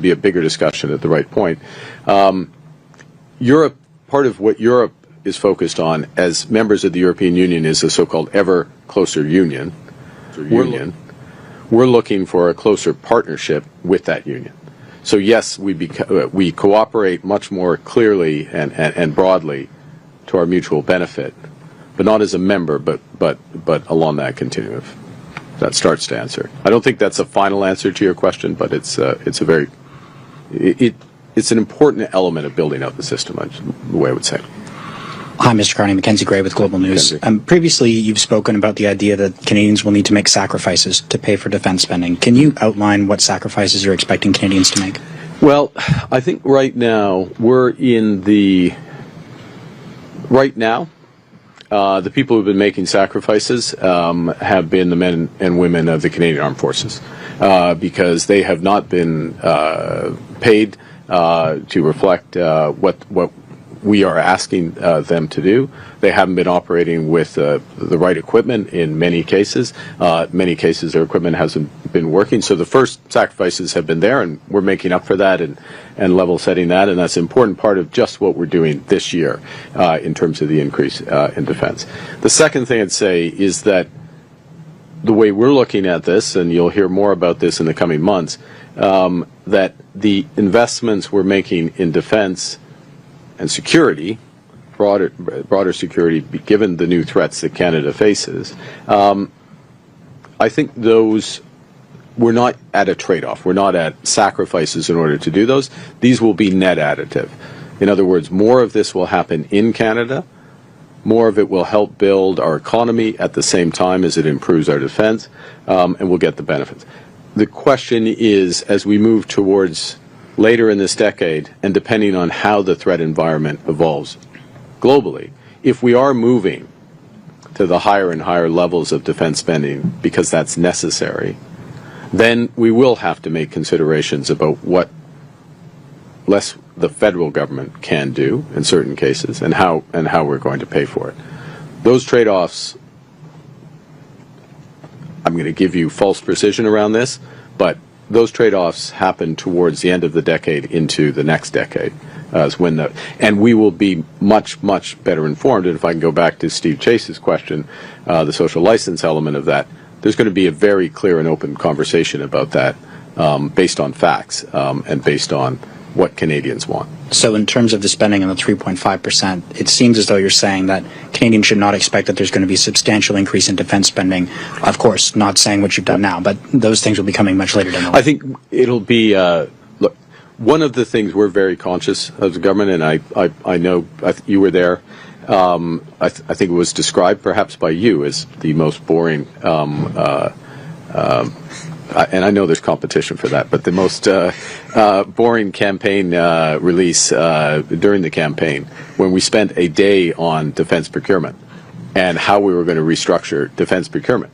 be a bigger discussion at the right point. Europe, part of what Europe is focused on as members of the European Union is a so-called ever closer union. We're looking for a closer partnership with that union. So yes, we cooperate much more clearly and broadly to our mutual benefit, but not as a member, but along that continuum. That starts to answer. I don't think that's a final answer to your question, but it's an important element of building out the system, the way I would say. Hi, Mr. Carney. Mackenzie Gray with Global News. Previously, you've spoken about the idea that Canadians will need to make sacrifices to pay for defense spending. Can you outline what sacrifices you're expecting Canadians to make? Well, I think right now the people who've been making sacrifices have been the men and women of the Canadian Armed Forces because they have not been paid to reflect what we are asking them to do. They haven't been operating with the right equipment in many cases. Many cases their equipment hasn't been working. So the first sacrifices have been there, and we're making up for that and level setting that, and that's an important part of just what we're doing this year in terms of the increase in defense. The second thing I'd say is that the way we're looking at this, and you'll hear more about this in the coming months, that the investments we're making in defense and security, broader security, given the new threats that Canada faces, I think those, we're not at a trade-off. We're not at sacrifices in order to do those. These will be net additive. In other words, more of this will happen in Canada. More of it will help build our economy at the same time as it improves our defense, and we'll get the benefits. The question is, as we move towards later in this decade, and depending on how the threat environment evolves globally, if we are moving to the higher and higher levels of defense spending because that's necessary, then we will have to make considerations about what less the federal government can do in certain cases and how we're going to pay for it. Those trade-offs, I'm going to give you false precision around this, but those trade-offs happen towards the end of the decade into the next decade, and we will be much, much better informed. And if I can go back to Steve Chase's question, the social license element of that, there's going to be a very clear and open conversation about that based on facts and based on what Canadians want. So in terms of the spending on the 3.5%, it seems as though you're saying that Canadians should not expect that there's going to be a substantial increase in defense spending. Of course, not saying what you've done now, but those things will be coming much later down the line. I think it'll be, look, one of the things we're very conscious of the government, and I know you were there, I think it was described perhaps by you as the most boring and I know there's competition for that, but the most boring campaign release during the campaign, when we spent a day on defense procurement and how we were going to restructure defense procurement.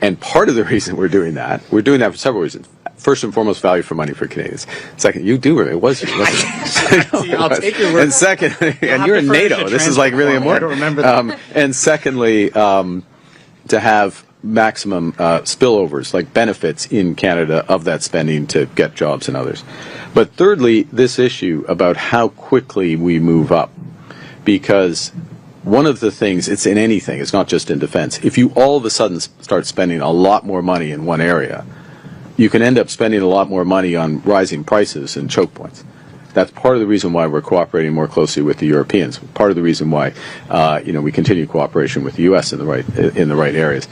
And part of the reason we're doing that for several reasons. First and foremost, value for money for Canadians. Second, you do remember, it was you, wasn't it? I'll take your word. And second, and you're in NATO. This is like really important. I don't remember that. And secondly, to have maximum spillovers, like benefits in Canada of that spending to get jobs and others. But thirdly, this issue about how quickly we move up, because one of the things, it's in anything, it's not just in defense, if you all of a sudden start spending a lot more money in one area, you can end up spending a lot more money on rising prices and choke points. That's part of the reason why we're cooperating more closely with the Europeans. Part of the reason why we continue cooperation with the U.S. in the right areas.